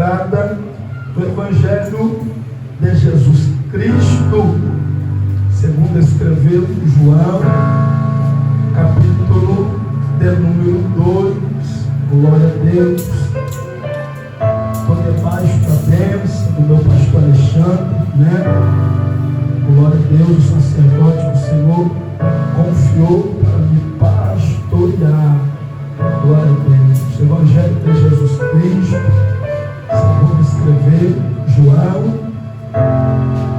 sagrada do Evangelho de Jesus Cristo, segundo escreveu João, capítulo de número 2. Glória a Deus. Estou debaixo da bênção do meu pastor Alexandre, né? Glória a Deus, o sacerdote que o Senhor confiou para me pastorear. Glória a Deus. O Evangelho de Jesus Cristo, segundo escreveu João,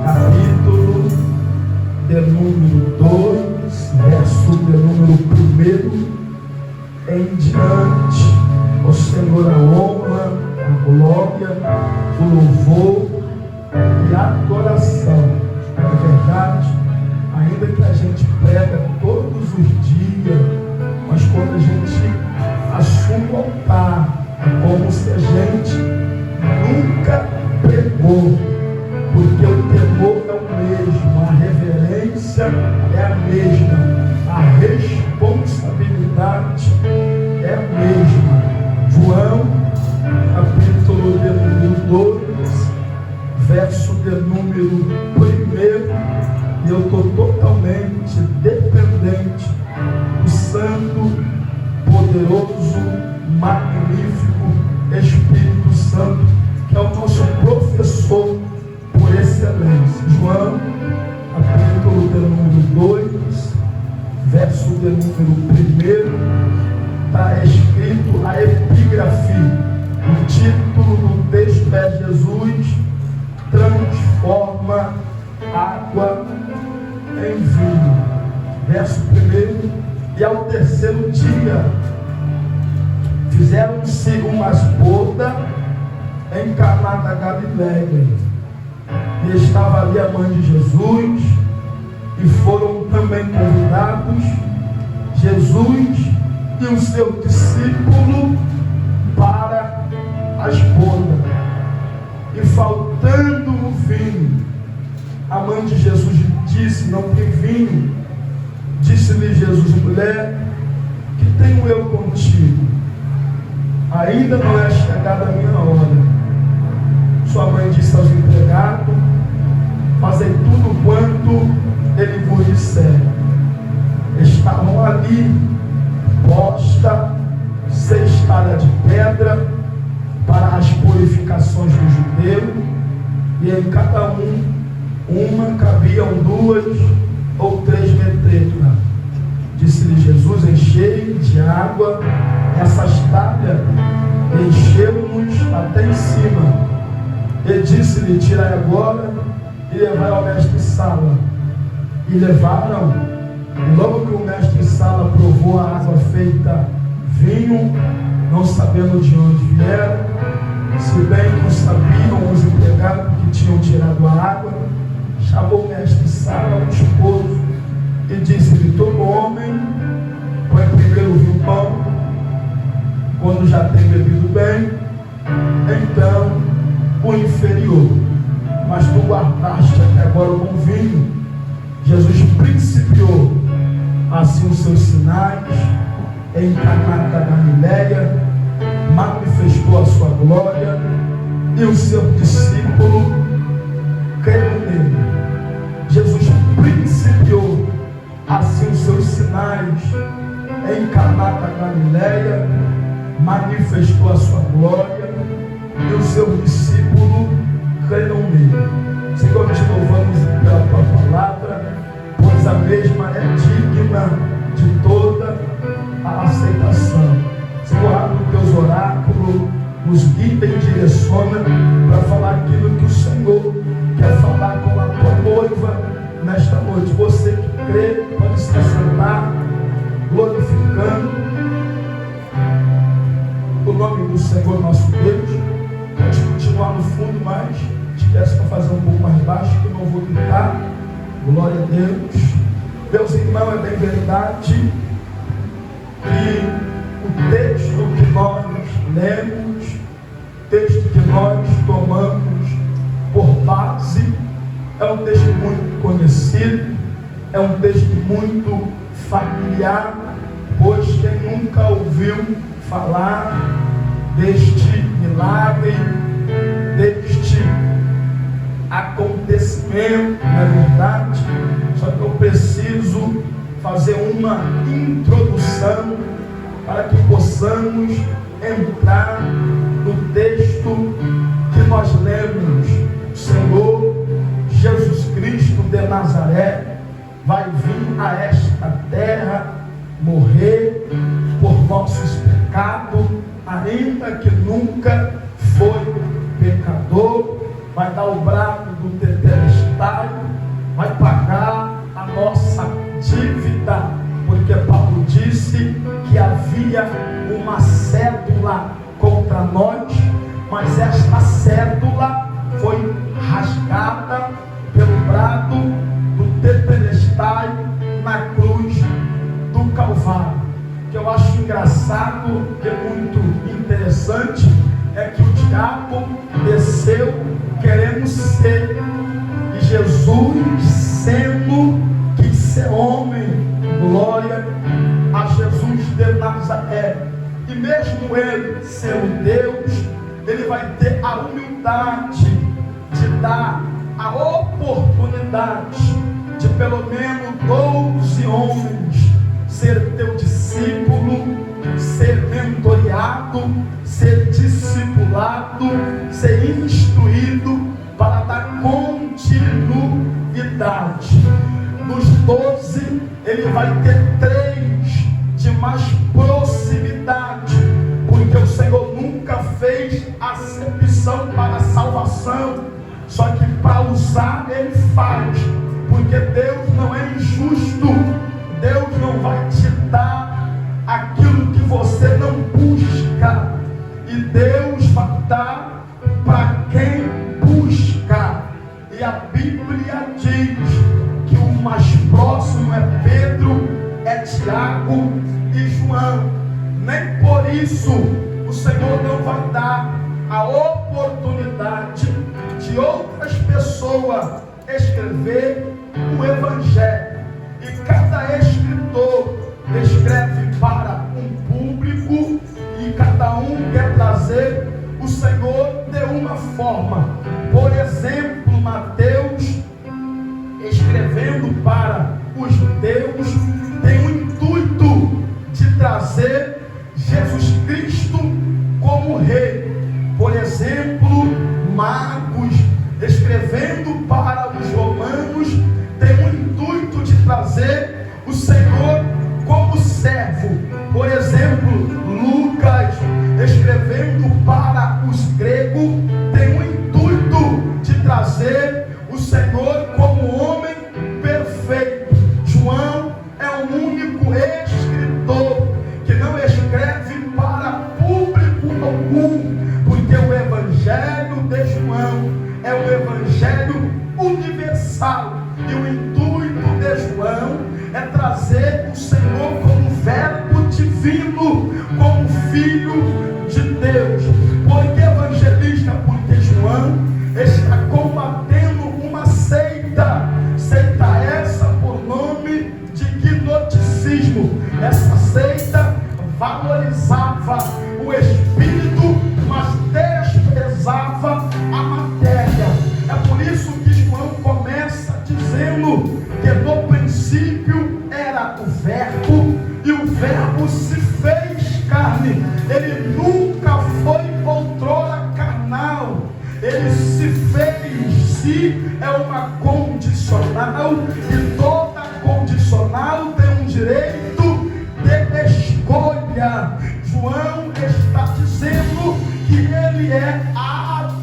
capítulo de número 2, verso de número 1 em diante. O Senhor a honra, a glória, o louvor e a adoração. É verdade, ainda que a gente prega todos os dias, mas quando a gente assume o altar, é como se a gente nunca pregou, porque o temor é o mesmo, a reverência é a mesma, a responsabilidade é a mesma. João, capítulo de número 2, verso de número 1, e eu estou totalmente dependente do santo, poderoso, magnífico Espírito Santo, que é o nosso professor por excelência. João, capítulo de número 2, verso de número 1, está escrito a epígrafe. O título do texto é: Jesus transforma água em vinho. Verso 1: e ao terceiro dia fizeram-se umas bodas em Caná da Galileia, e estava ali a mãe de Jesus, e foram também convidados Jesus e o seu discípulo para as bodas. E faltando o vinho, a mãe de Jesus disse: não tem vinho. Disse-lhe Jesus: mulher, que tenho eu contigo? Ainda não é chegada a minha hora. Sua mãe disse aos empregados: fazei tudo quanto ele vos disser. Estavam ali posta 6 talhas de pedra para as purificações do judeu, e em cada uma cabiam 2 ou 3 metrículas. Disse-lhe Jesus: enchei de água essas talhas. Encheram-nos até em cima. E disse-lhe: tirai agora e levai ao mestre-sala. E levaram. E logo que o mestre-sala provou a água feita vinho, não sabendo de onde vieram, se bem que não sabiam os empregados que tinham tirado a água, chamou o mestre-sala, o esposo, e disse-lhe: todo homem põe primeiro o vinho bom, quando já tem bebido bem, então o inferior. Mas tu guardaste até agora o bom vinho. Jesus principiou assim os seus sinais em Caná da Galileia, manifestou a sua glória, e o seu discípulo creu nele. Jesus principiou assim os seus sinais em Caná da Galileia, manifestou a sua glória, e o seu discípulo creram nele. Senhor, te louvamos pela tua palavra, pois a mesma é digna de toda a aceitação. Senhor, abre os teus oráculos, nos guia e direciona para falar aquilo que o Senhor quer falar com a tua noiva nesta noite. Você que crê pode se assentar, glorificando o nome do Senhor nosso Deus. Pode continuar no fundo, mas te peço para fazer um pouco mais baixo, que eu não vou gritar. Glória a Deus. Meus irmãos, é bem verdade que o texto que nós lemos, texto que nós tomamos por base, é um texto muito conhecido, é um texto muito familiar, pois quem nunca ouviu falar deste milagre acontecimento, não é verdade? Só que eu preciso fazer uma introdução para que possamos entrar no texto que nós lemos. O Senhor Jesus Cristo de Nazaré vai vir a esta terra morrer por nossos pecados, ainda que nunca foi pecador, vai dar o brado do tetelestai, vai pagar a nossa dívida, porque Paulo disse que havia uma cédula contra nós, mas esta cédula foi rasgada pelo brado do tetelestai na cruz do Calvário. O que eu acho engraçado e muito interessante é que o diabo desceu querendo ser, e Jesus, sendo que ser homem, glória a Jesus de Nazaré, e mesmo ele sendo Deus, ele vai ter a humildade de dar a oportunidade de pelo menos 12 homens ser teu discípulo, ser mentoreado, ser discipulado, ser instruído para dar continuidade. Dos 12, ele vai ter 3 de mais proximidade, porque o Senhor nunca fez acepção para a salvação, só que para usar ele faz, porque Deus não é injusto. Deus não vai te dar aquilo que você não busca, e Deus vai dar para quem busca. E a Bíblia diz que o mais próximo é Pedro, é Tiago e João. Nem por isso o Senhor não vai dar a oportunidade de outras pessoas escrever o Evangelho. E cada escritor escreve para um público, e cada um quer trazer o Senhor de uma forma. Por exemplo, Mateus, escrevendo para os judeus, tem o intuito de trazer Jesus Cristo como rei. Por exemplo, Marcos, escrevendo para os romanos, tem o intuito de trazer o Senhor como servo. Por exemplo, Lucas, escrevendo para os gregos, tem o intuito de trazer o Senhor como homem perfeito. João é o único escritor que não escreve para público algum, porque o Evangelho de João é o Evangelho universal. E o intuito de João é trazer o Senhor como verbo divino, como filho de Deus. Por que evangelista? Porque João está combatendo uma seita. Seita essa por nome de gnosticismo. Essa seita valorizava o espírito, mas desprezava a matéria. É por isso que João começa dizendo que no princípio era o verbo, e o verbo se fez carne. Ele nunca foi outrora carnal, ele se fez. Se é uma condicional, e toda condicional tem um direito de escolha. João está dizendo que ele é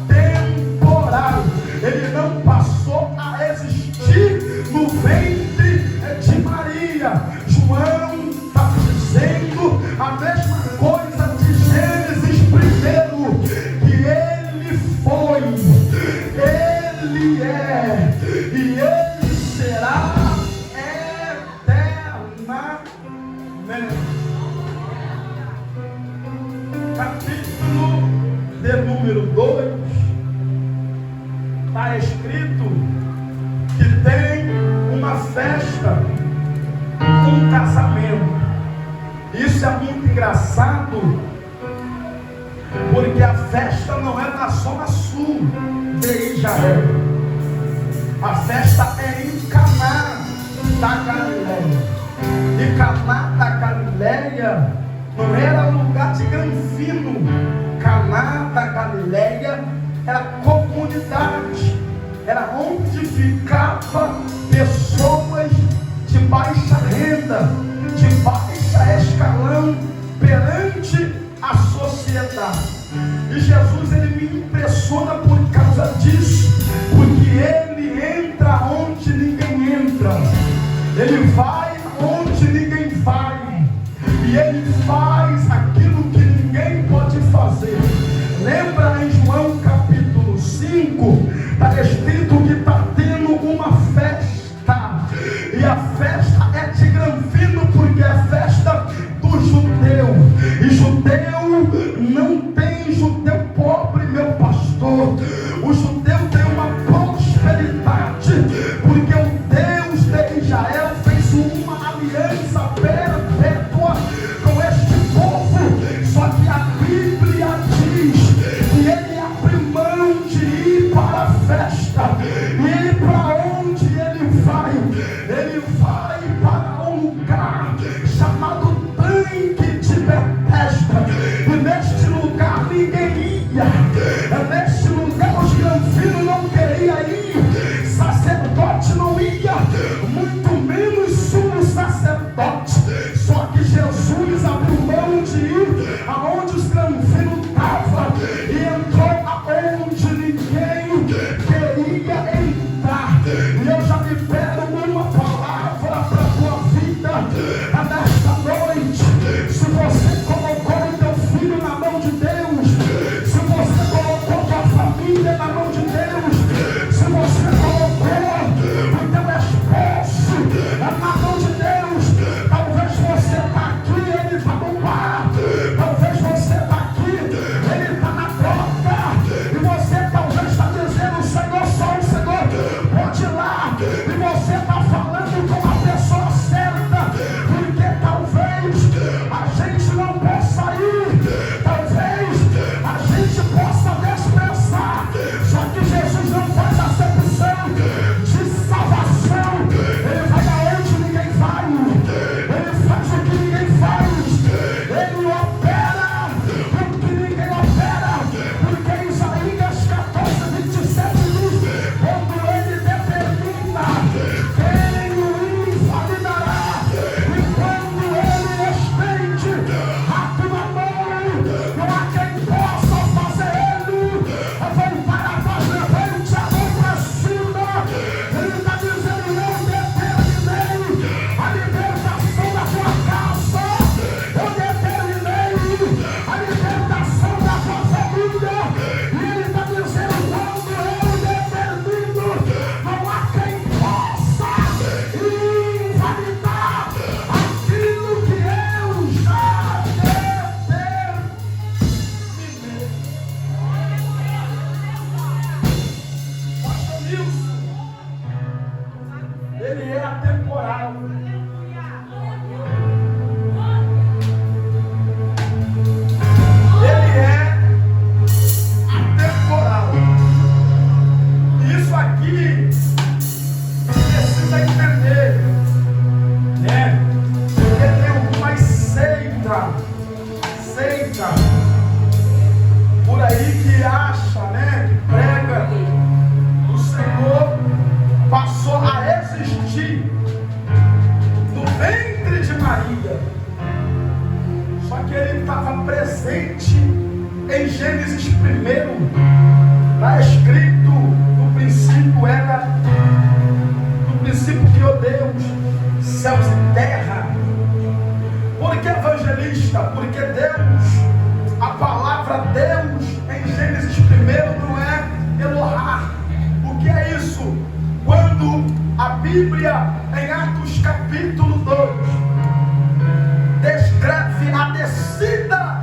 atemporal, ele não passou a existir no ventre de Maria. João está dizendo a mesma coisa de Gênesis 1, que ele foi, ele é e ele será eternamente. Capítulo de número 2, está escrito que tem uma festa, um casamento. Isso é muito engraçado, porque a festa não é na zona sul de Israel. A festa é em Caná da Galileia. E Caná da Galileia não era lugar de granfino. Caná da Galileia era comunidade, era onde ficava pessoas de baixa renda, de baixa escalão perante a sociedade. E Jesus, ele me impressiona por causa disso, porque ele entra onde ninguém entra, ele vai onde ninguém vai, e ele faz aquilo que ninguém pode fazer. Lembra em João capítulo 5, está escrito que está tendo uma festa, e a festa é de granfino, porque é a festa do judeu, e judeu não tem judeu pobre, meu pastor. O judeu tem uma prosperidade, porque o Deus de Israel fez uma aliança perpétua com este povo. Só que a Bíblia diz que ele abriu mão de ir para a festa. E para onde ele vai? Ele vai para um lugar chamado Tanque de Betesda. E neste lugar ninguém ia. Neste lugar os granfinos não queriam ir. Sacerdote não ia, muito menos sumo sacerdote. Só que Jesus abriu mão de ir aonde os granfinos estavam e entrou aonde ninguém queria entrar. E eu já libero uma palavra para a tua vida nesta noite. Se você colocou o teu filho na mão de Deus, se você colocou tua família na mão de Deus, se você colocou o teu esposo na mão de Deus, talvez você está aqui, ele está no bar, talvez você está aqui, ele está na droga, e você talvez está dizendo: Senhor, só o Senhor pode ir lá, e você está falando com a pessoa certa, porque talvez a gente não possa ir, talvez a gente possa desprezar, só que Jesus não faz acepção de salvação. Ele vai aonde ninguém vai, ele faz o que ninguém faz, ele opera o que ninguém opera, porque Isaías 14:27 diz: quando ele determina, quem o invalidará, e quando ele estende a tua mão, não há quem possa fazer ele voltar atrás. Levante a mão para cima. Ele está dizendo: não determinei a libertação da tua casa, eu determinei a libertação da tua família. E ele está dizendo: quando eu determino, não há quem possa invalidar aquilo que eu já determinei. Pastor Nilson, ele é atemporal. Ele é atemporal. Isso aqui precisa entender, né? Porque tem algumas seitas por aí que acha, né? Que prega o Senhor passou a existir no ventre de Maria. Só que ele estava presente em Gênesis 1. Está escrito: no princípio era, no princípio criou Deus céus e terra. Por que evangelista? Porque Deus, a palavra Deus em Gênesis 1 não é Elohá. O que é isso? Quando a Bíblia, em Atos capítulo 2, descreve a descida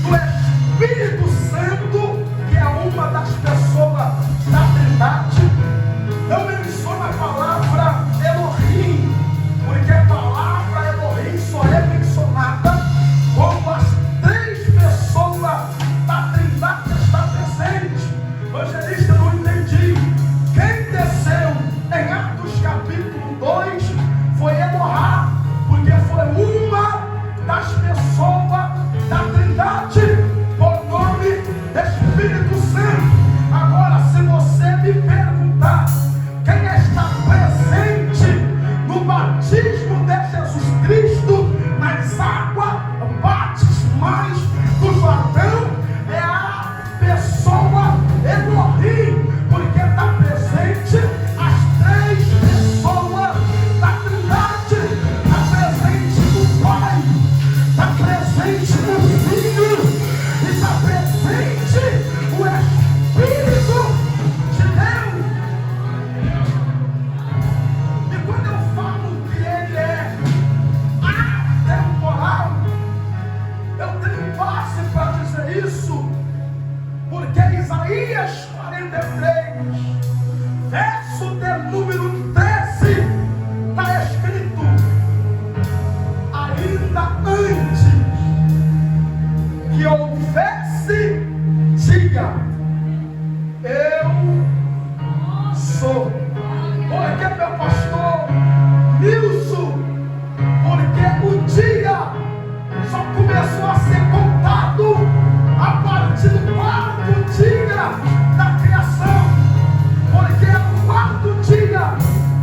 do Espírito Santo, que é uma das pessoas da Trindade, não menciona a palavra Elohim, porque a palavra Elohim só é mencionada quando as três pessoas da Trindade estão presentes. Evangelista, não entendi. Quem desceu base para dizer isso, porque Isaías 43, verso de número 13, está escrito: ainda antes que houvesse, diga, eu sou. Porque, meu pastor Nilson, porque o dia só começou a ser contado a partir do quarto dia da criação, porque é o quarto dia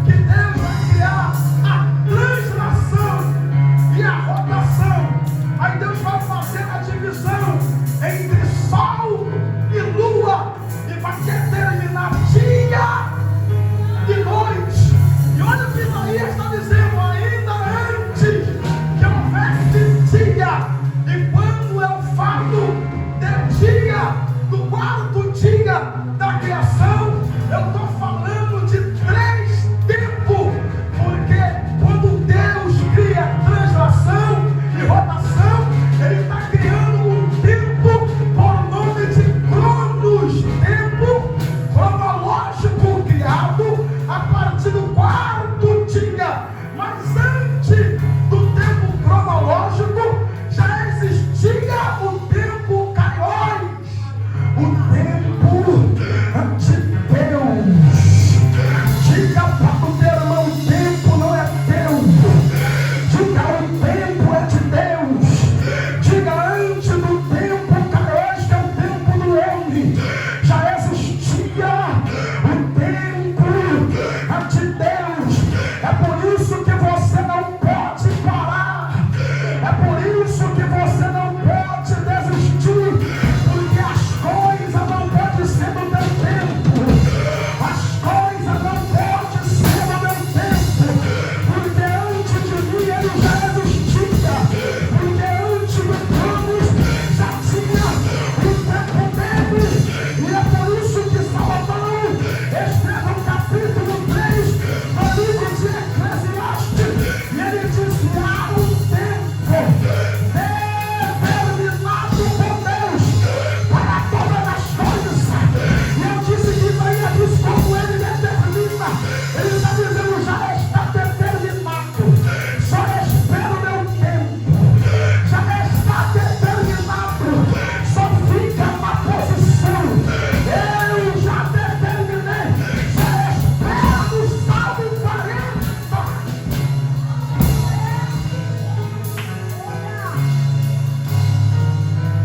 que Deus vai criar a translação e a rotação. Aí Deus vai fazer a divisão entre sol e lua e vai determinar dia e noite. E olha o que Isaías está dizendo: ainda antes que houvesse dia. E quando é o fato de dia, do quarto dia da criação, eu estou falando de 3 tempos, porque quando Deus cria translação e rotação, Ele está criando um tempo por nome de Cronos, tempo cronológico criado a partir do quarto dia. Mas antes do tempo cronológico já existia o tempo Kairos, o tempo de Deus. Diga para o teu irmão: o tempo não é teu. Diga: o tempo é de Deus. Diga: antes do tempo Kairos, que é o tempo do homem, já existia o tempo de Deus. É por isso que você não pode parar. É por isso que você não pode desistir, porque as coisas não podem ser do teu tempo. As coisas não podem ser do meu tempo, porque antes de mim Ele já existia, porque antes do Cronos já tinha o tempo dele. E é por isso que Salomão escreve o capítulo 3 do livro de Eclesiastes, e ele diz: há um tempo determinado por Deus para todas as coisas. E eu disse que Isaías diz como Ele determina. Ele está dizendo: já está determinado, só espera o meu tempo. Já está determinado, só fica na posição. Eu já determinei, já espera no Salmo 40.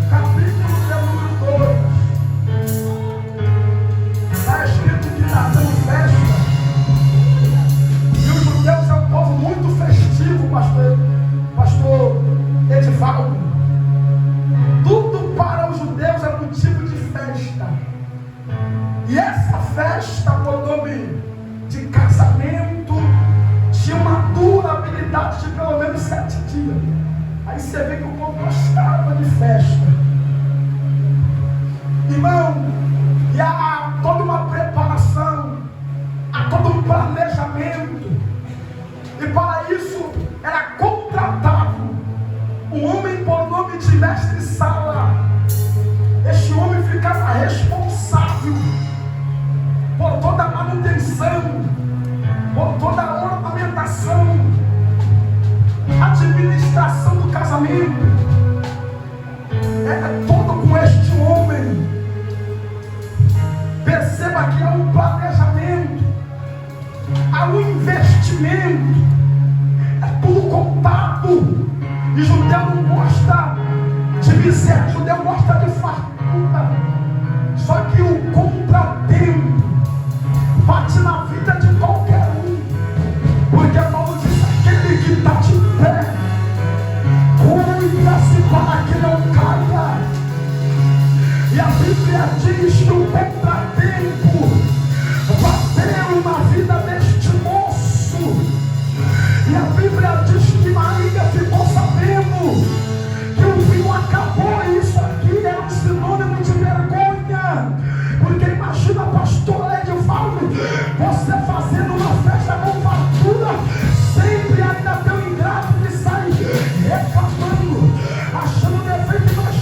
Capítulo de número 2, está escrito que está dando festa. E os judeus é um povo muito festivo, pastor Edivaldo. Tudo para os judeus é motivo de festa. E essa festa, por nome de casamento, tinha uma durabilidade de pelo menos 7 dias. Aí você vê que o povo gostava de festa. Irmão, e há toda uma preparação, há todo um planejamento. E para isso era contratado um homem por nome de mestre-sala. Este homem ficava responsável por toda a manutenção, por toda a ornamentação, administração do casamento. É todo com este homem. Perceba que há um planejamento, há um investimento, é tudo contado. E judeu não gosta de miséria, judeu gosta de fartura. Só que o contratempo bate na vida de qualquer um, porque Paulo diz: aquele que está de pé, cuida-se para que não caia. E a Bíblia diz que o contratempo bateu na vida deste moço. E a Bíblia diz que Maria ficou sabendo que o vinho acabou. E isso aqui é um sinônimo de vergonha, porque imagina, pastor Edivaldo, você fazendo uma festa com fartura, sempre ainda tem um ingrato que sai reclamando, achando defeito. Nós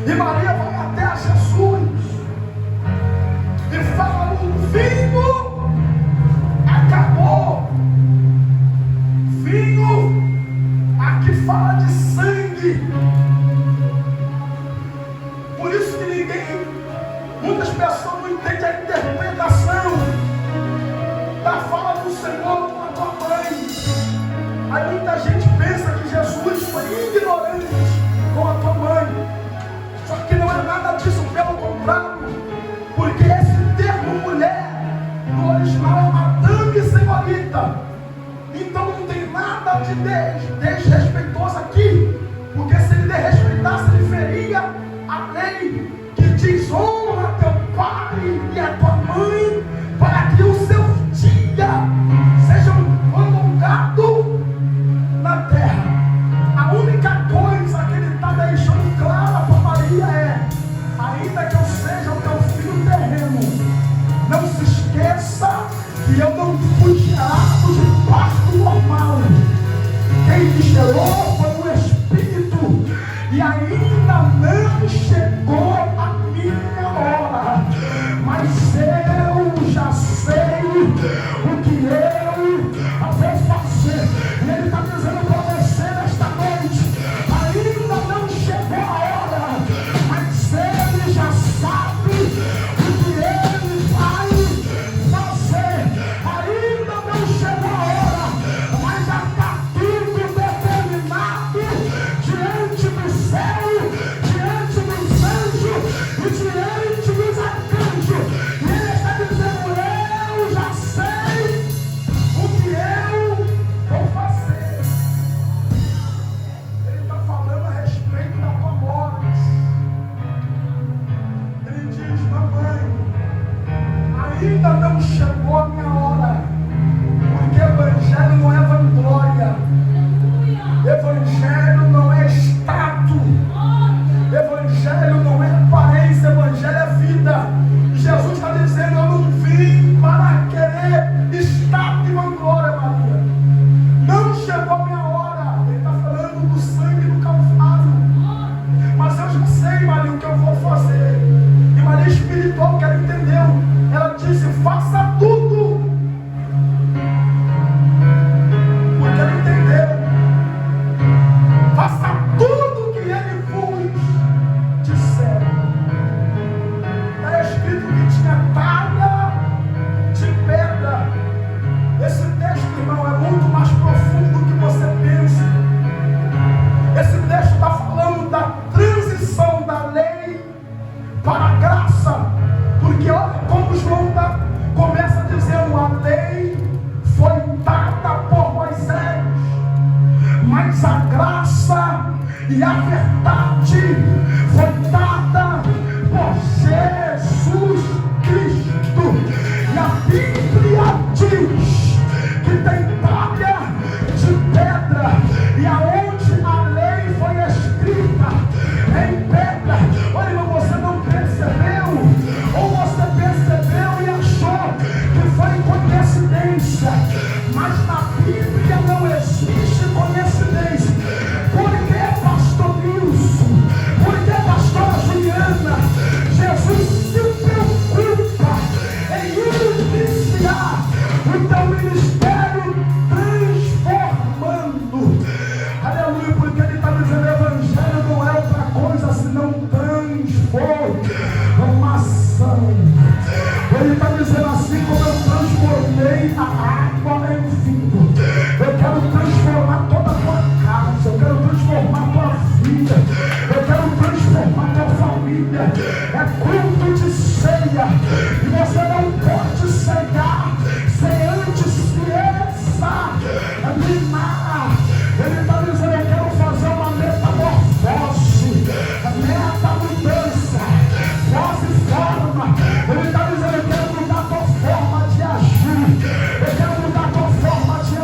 E Maria vai até Jesus e fala: o vinho acabou. Vinho aqui fala de sangue. Por isso que muitas pessoas não entendem a interpretação da fala do Senhor com a tua mãe. Aí muita gente pensa que Jesus foi ignorante com a tua mãe. Só que não é nada disso, pelo contrário. Porque esse termo mulher, no original é madame senhorita. Então não tem nada de desrespeitoso aqui. Porque se ele desrespeitasse, ele feria a lei que diz: honra teu pai e a tua mãe, para que o seu dia seja prolongado na terra. A única coisa que ele está deixando clara para Maria é: ainda que eu seja o teu filho terreno, não se esqueça que eu não fui gerado de parto normal. Quem me gerou foi o Espírito, e ainda não chegou a minha hora, mas eu já sei o que eu vou fazer. E ele está dizendo para você nesta noite: ainda não chegou a hora, mas ele já sabe o que ele vai fazer. Ainda não chegou a hora, mas já está tudo determinado diante do céu, diante dos anjos e diante dos arcanjos. E ele está dizendo: eu já sei o que eu vou fazer. Ele está falando a respeito da tua morte. Ele diz: mamãe, ainda não chegou a minha hora, porque evangelho não é vanglória, evangelho não é status, evangelho não é aparência, evangelho é vida. E Jesus está dizendo: eu não vim para querer status e vanglória, Maria. Não chegou a minha hora. Ele está falando do sangue do Calvário. Mas eu já sei, Maria, o que eu vou fazer. E Maria espiritual, que ela entendeu, ela disse: faça tudo. Porque ela entendeu. Faça tudo que ele vos disser. Está escrito que tinha talha de pedra. Esse texto, irmão, é muito mais profundo do que você pensa. Esse texto está falando da transição da lei para a graça. Porque olha como João começa dizendo: a lei foi dada por Moisés, mas a graça e a verdade foi dada por Jesus Cristo. E a Bíblia diz que tem talha de pedra, e aonde a lei foi escrita em pedra. Olha, irmão, você não percebeu, ou você percebeu e achou que foi coincidência, mas na Bíblia não existe coincidência. Por que, pastor Nilson? Por que, pastora Juliana? Jesus se preocupa em iniciar o teu ministério transformando. Aleluia, porque ele está dizendo: evangelho não é outra coisa senão transformação. Ele está dizendo: assim como eu transformei a água em vinho, eu quero transformar toda a tua casa, eu quero transformar a tua vida, eu quero transformar a tua família. É culto de ceia, e você não pode ceiar sem antes se examinar. Ele está dizendo: eu quero fazer uma metamorfose, meta-mudança, fase forma. Ele está dizendo: eu quero mudar a tua forma de agir, eu quero mudar a tua forma de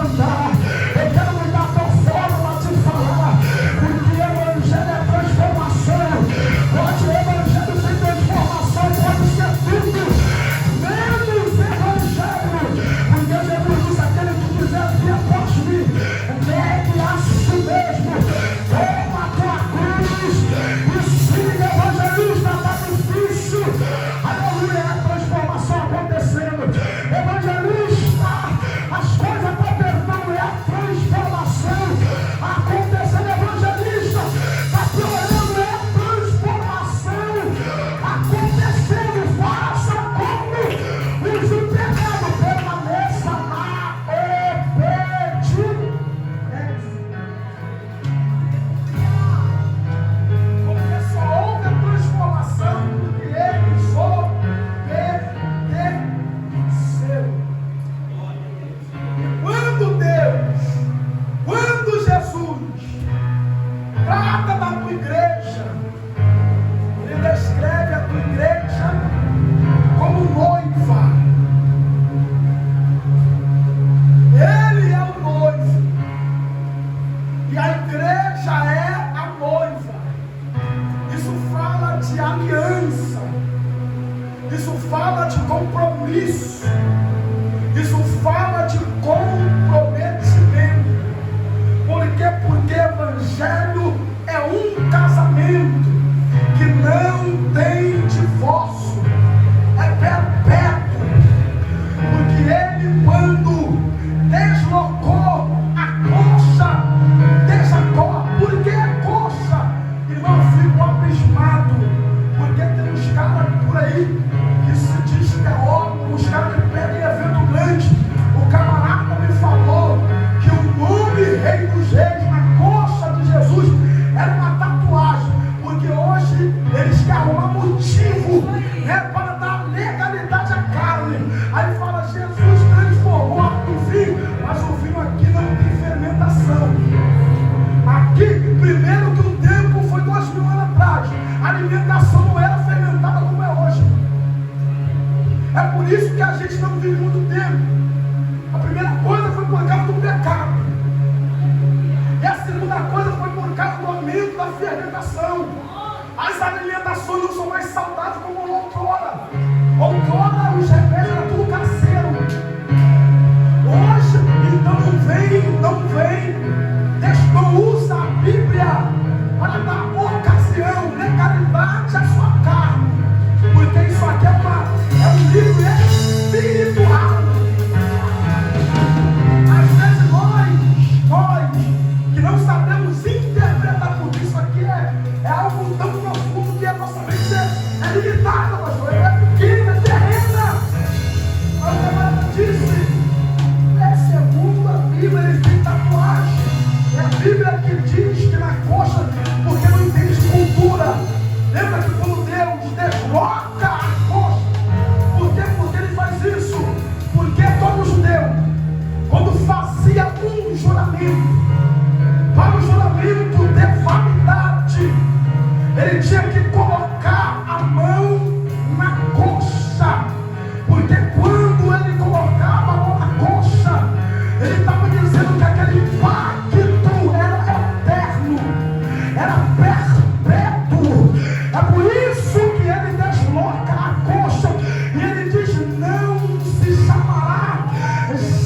fermentação. As alimentações não são mais saudáveis como outrora. Outrora os remédios eram tudo caseiro. Hoje, então não usa a Bíblia para dar ocasião, legalidade à sua carne. Porque isso aqui é um livro espiritual. Às vezes nós que não sabemos interpretar, porque isso aqui é algo tão profundo que a nossa mente é limitada, pastor. É pequena, é terrena. Mas o camarada disse, segundo a Bíblia, ele tem tatuagem. É a Bíblia que diz que na coxa, porque não entende cultura. Lembra que quando Deus desloca a coxa, por quê? Porque ele faz isso? Porque todo judeu, quando fazia um juramento, para o juramento ter validade, ele tinha que colocar a mão na coxa. Porque quando ele colocava a mão na coxa, ele estava dizendo que aquele pacto era eterno, era perpétuo. É por isso que ele desloca a coxa e ele diz: não se chamará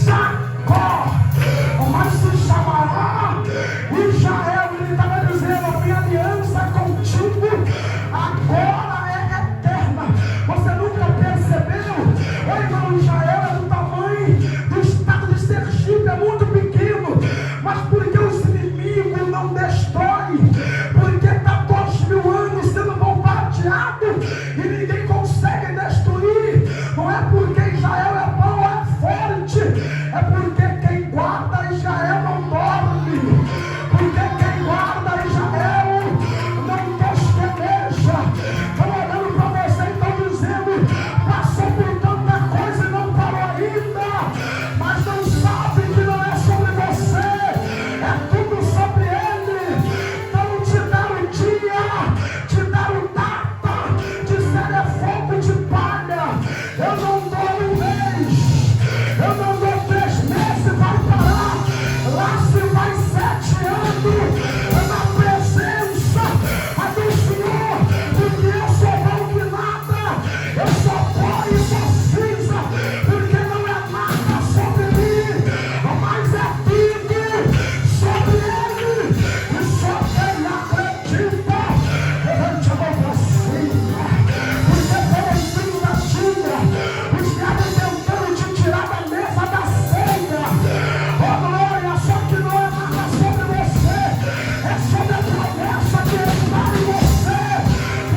Jacó, mas se chamará Israel. Ele estava dizendo: a minha aliança contigo agora é eterna. Você nunca percebeu? O irmão, Israel é do tamanho do estado de Sergipe, é muito pequeno, mas porque os inimigos não destroem, porque está 2000 anos sendo bombardeado e ninguém consegue destruir, não é porque Israel é bom, é forte, é porque quem guarda Israel não dorme, porque quem guarda Israel não testemunha. Estão olhando para você e estão dizendo: passou por tanta coisa e não parou ainda, mas não sabe que não é sobre você, é tudo sobre ele. Então te deram dia, te deram data, disseram é fogo de palha. Eu não dou um mês, eu não dou 3 meses, vai parar. Lá se vai 7 anos na presença do Senhor, porque eu sou bom que nada, eu sou pó e sou cinza, porque não é nada sobre mim, mas é tudo sobre ele. E só quem acredita, levante a mão para cima, porque pelo fim da dia, os diabos tentando te tirar da mesa da ceia. Oh glória, só que não é nada sobre você, é sobre a promessa que está em você.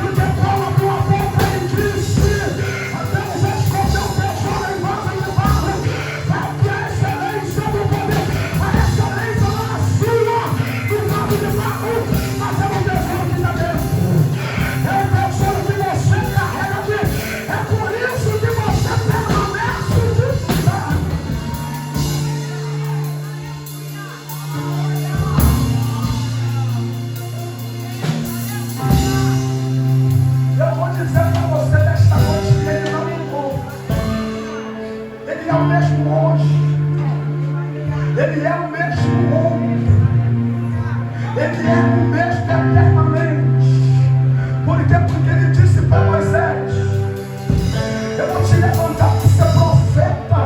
Porque Paulo abriu a boca e disse: Deus escondeu o tesouro em vaso de barro, para que a excelência do poder, a excelência não é sua, do vaso de barro, mas é um tesouro que está dentro. É o tesouro que você carrega. É por isso que você permanece de pé. Eu vou dizer para você nesta noite que ele não mudou. Ele é o mesmo hoje. Ele é o mesmo ontem. Ele é o mesmo eternamente. Por quê? Porque ele disse para Moisés: eu vou te levantar para ser profeta.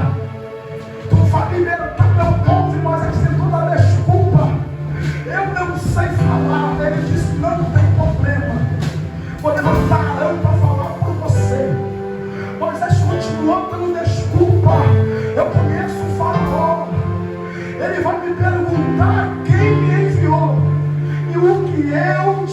Tu vai libertar meu povo. E Moisés tem toda a desculpa: eu não sei falar. Ele disse: não tem problema, vou levantar Arão para falar por você. Moisés continuou dando desculpa: eu conheço o Faraó, ele vai me perguntar quem me enviou, e o que eu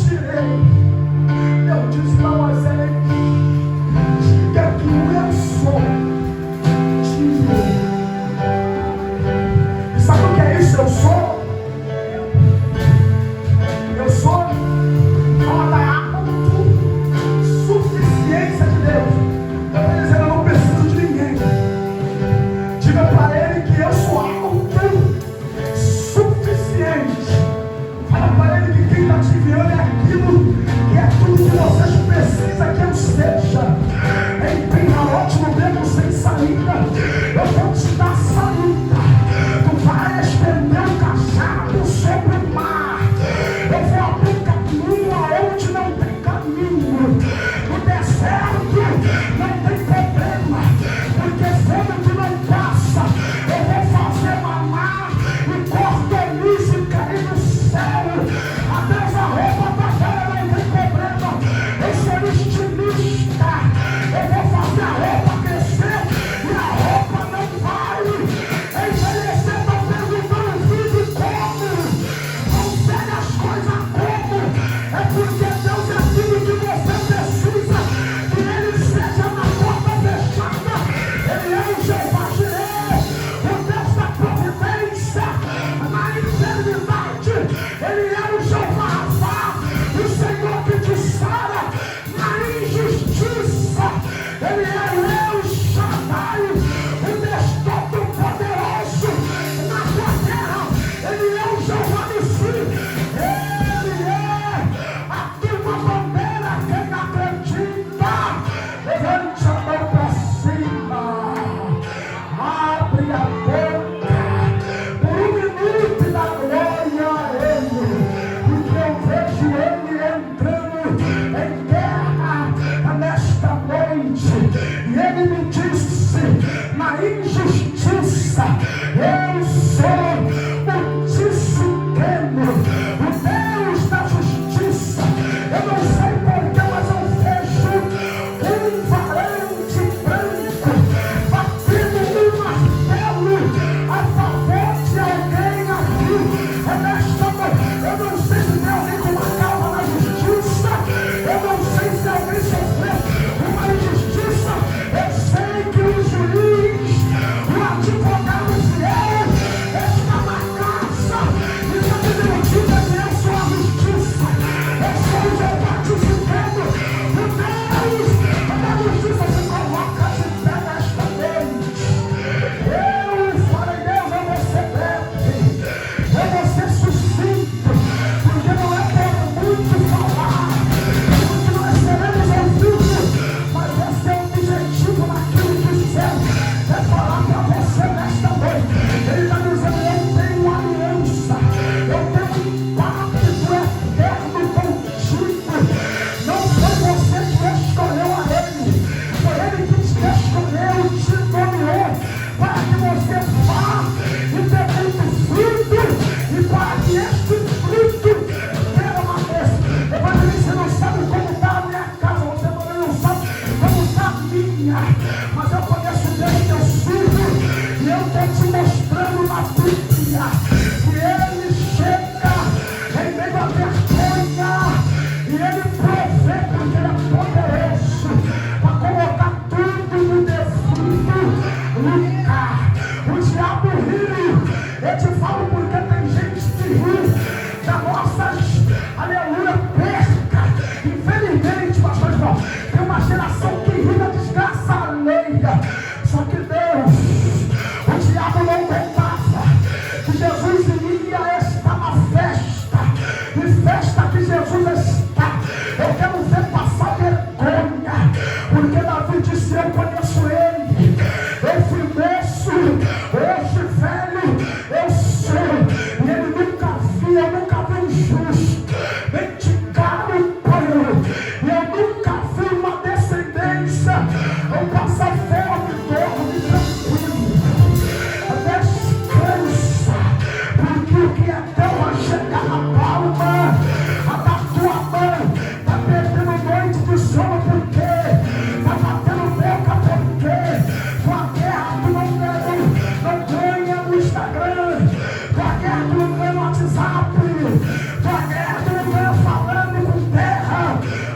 você vá e dê muito fruto, e para que este fruto tenha uma vez. Evangelista, você não sabe como está a minha casa, você também não sabe como está a minha, mas eu conheço Deus que eu sirvo, e eu estou te mostrando na Bíblia que Ele chega em meio à vergonha, e Ele provê porque Ele é poderoso para colocar tudo no devido lugar. O diabo riu, eu te falo porque tem gente que ri da nossas, aleluia, perca. Infelizmente, pastor João, tem uma geração que ri da desgraça alheia. Só que Deus, o diabo não contava que Jesus iria estar na festa, e festa que Jesus está, eu quero ver passar vergonha, porque Davi disse: eu conheço Ele, eu fui moço, hoje velho eu sou, e Ele nunca viu, eu nunca vi um justo mendigar o pão, e eu nunca vi uma descendência, eu passo fome, dorme tranquilo, descansa, porque o que é teu vai chegar na palma da tua mão. Está perdendo noite de sono porque está batendo boca porque tua guerra tu não ganha no Instagram, tua guerra tu não ganha no WhatsApp, tua guerra tu não ganha falando com terra,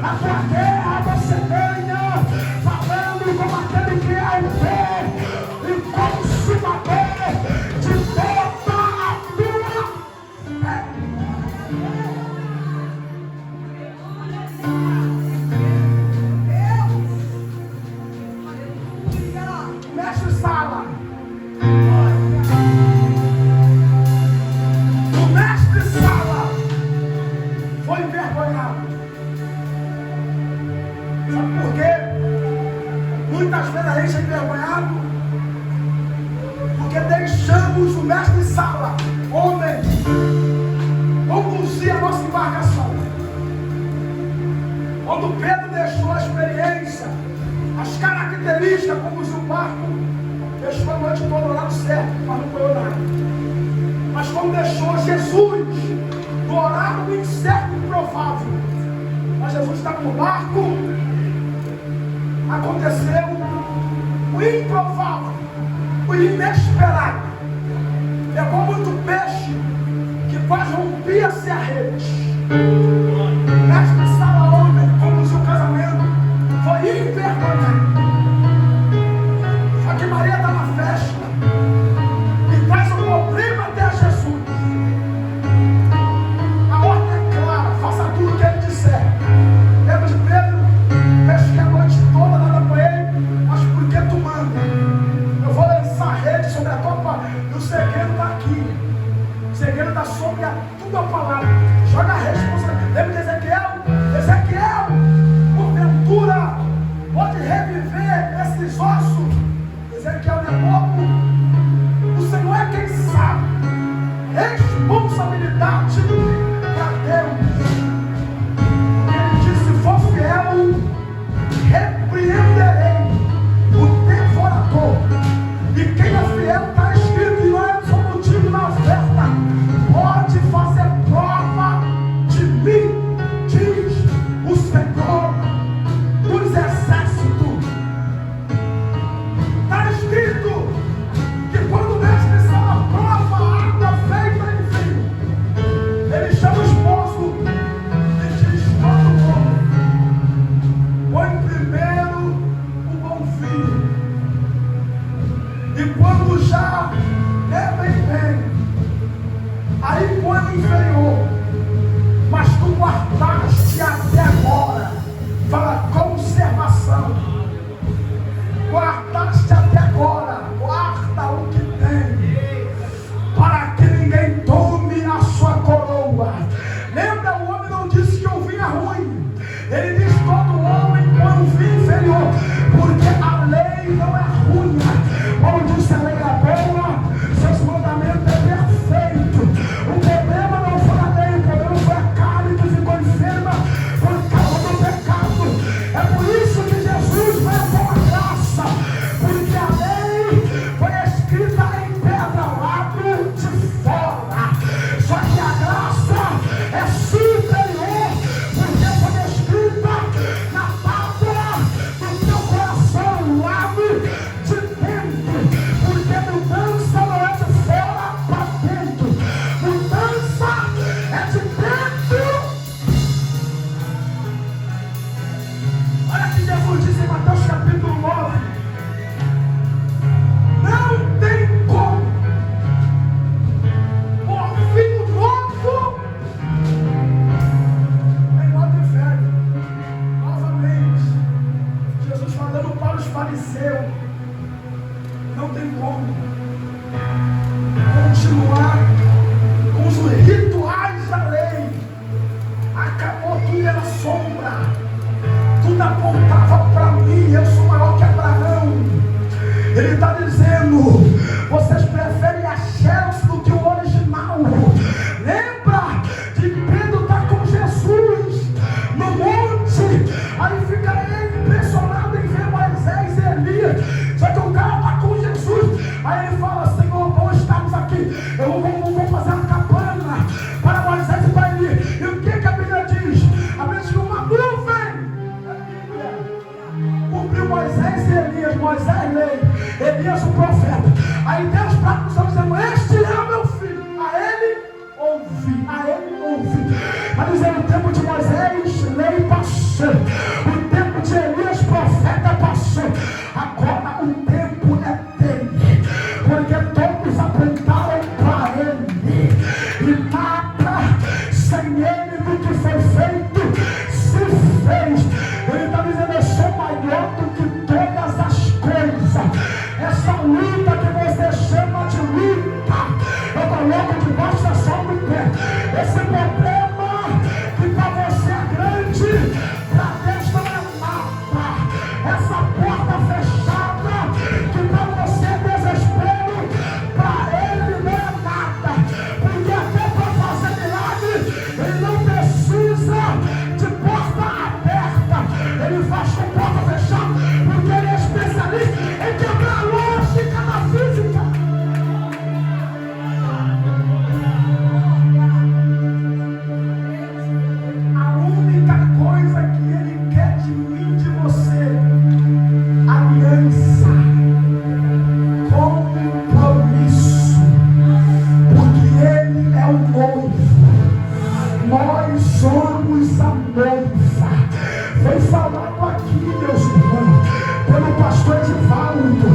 a tua guerra você ganha falando como aquele que é o pé e consumador de toda a tua fé. Mestre Sala, o mestre Sala foi envergonhado. Sabe por quê? Muitas vezes a gente é envergonhado porque deixamos o mestre Sala, homem, conduzir a nossa embarcação. Quando Pedro deixou a experiência, as características, conduzir o barco, deixou a noite toda lá no certo, mas não foi nada. Mas quando deixou Jesus do horário do incerto improvável, mas Jesus está no barco, aconteceu o improvável, o inesperado. Pegou muito peixe que quase rompia-se a rede. Mestre Sala, homem, conduziu o casamento, foi envergonhado. Só que Maria está na festa e traz um problema até Jesus. A ordem é clara, faça tudo o que ele disser. Lembra de Pedro? Pesquei a noite toda, nada apanhei, mas por que tu manda? Eu vou lançar a rede sobre a tua palavra. E o segredo está aqui. O segredo está sobre a tua palavra. Joga a responsabilidade. Lembra de Ezequiel? Ezequiel, porventura, pode reviver esses ossos. Ezequiel não é pouco. O Senhor é quem sabe. Responsabilidade para Deus. Ele disse: se for fiel, repreenderei o devorador. E quem é fiel está escrito, e não é só motivo na oferta, pode fazer prova de mim, diz o Senhor dos exércitos. Está escrito que quando o mestre Sala prova a água feita em vinho, ele continuar com os rituais da lei. Acabou, tudo era sombra, tudo apontava para mim. Eu sou maior que Abraão. Ele está dizendo: vocês preferem a Chelsea do que o original. Lembra de Pedro estar com Jesus no monte, aí fica ele impressionado em ver Moisés e Elias, só que o cara está com Jesus. Aí ele fala: Senhor, bom estarmos aqui, eu vou fazer uma cabana para Moisés e para Elias. E o que a Bíblia diz? A Bíblia diz que uma nuvem cobriu Moisés e Elias. Moisés lei, Elias o profeta. Aí Deus para nos dizendo: este é o meu filho, a ele ouvi, a ele ouvi. Está dizendo: o tempo de Moisés lei passou, o tempo de Elias profeta passou, agora o tempo é dele, porque todos apontaram para ele, e nada sem ele do que foi feito se fez. Ele está dizendo: eu sou maior do que todas as coisas. Essa luta que você chama de luta, eu coloco debaixo da sombra do pé. Esse problema que para você é grande, para Deus não é nada. Essa porta fechada que para você é desespero, para Ele não é nada. Porque até para fazer milagre, Ele não precisa de porta aberta. Ele faz com porta fechada, porque Ele é especialista em quebrar a lógica da física. A única coisa que Ele quer de mim, de você: aliança, compromisso, porque Ele é o noivo, nós somos a noiva. Foi falado aqui, meus irmãos, pelo pastor Edivaldo,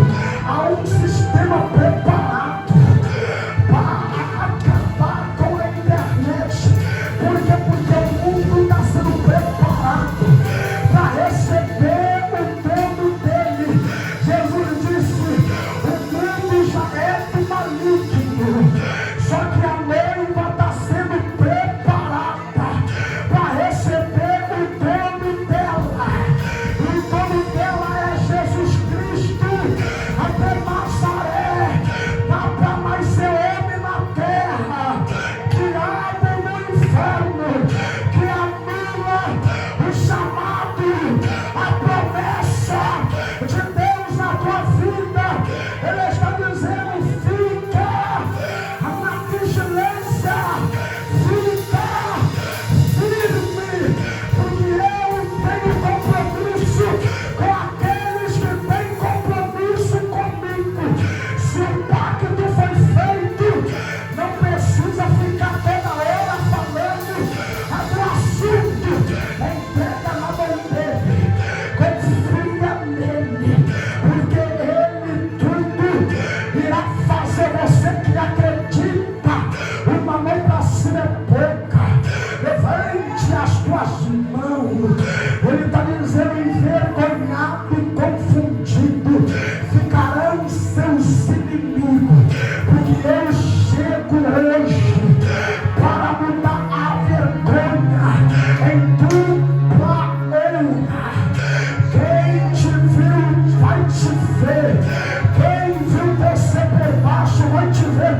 há um sistema preparado para acabar com a internet. Por quê? Porque o mundo está sendo preparado para receber o trono dele. Jesus disse: o mundo já é do maligno, só que a noiva está sendo preparada para receber o trono dela. E o trono dela é Jesus Cristo. Até Nazaré dá para mais ser homem na terra, criado no inferno, que anula o chamado, a promessa de Deus na tua vida. Ele está dizendo: fica na vigilância, fica firme, porque eu tenho compromisso com aqueles que têm compromisso comigo. Se o pacto foi feito, não precisa ficar toda hora falando do assunto. Entrega na mão dele, confia nele, porque ele tudo irá fazer. Você que acredita, uma mão para cima é pouca. Levante as tuas mãos. Ele está dizendo: envergonhado e confundido ficarão seus inimigos, porque eu chego hoje para mudar a vergonha em dupla honra. Quem te viu vai te ver, quem viu você por baixo vai te ver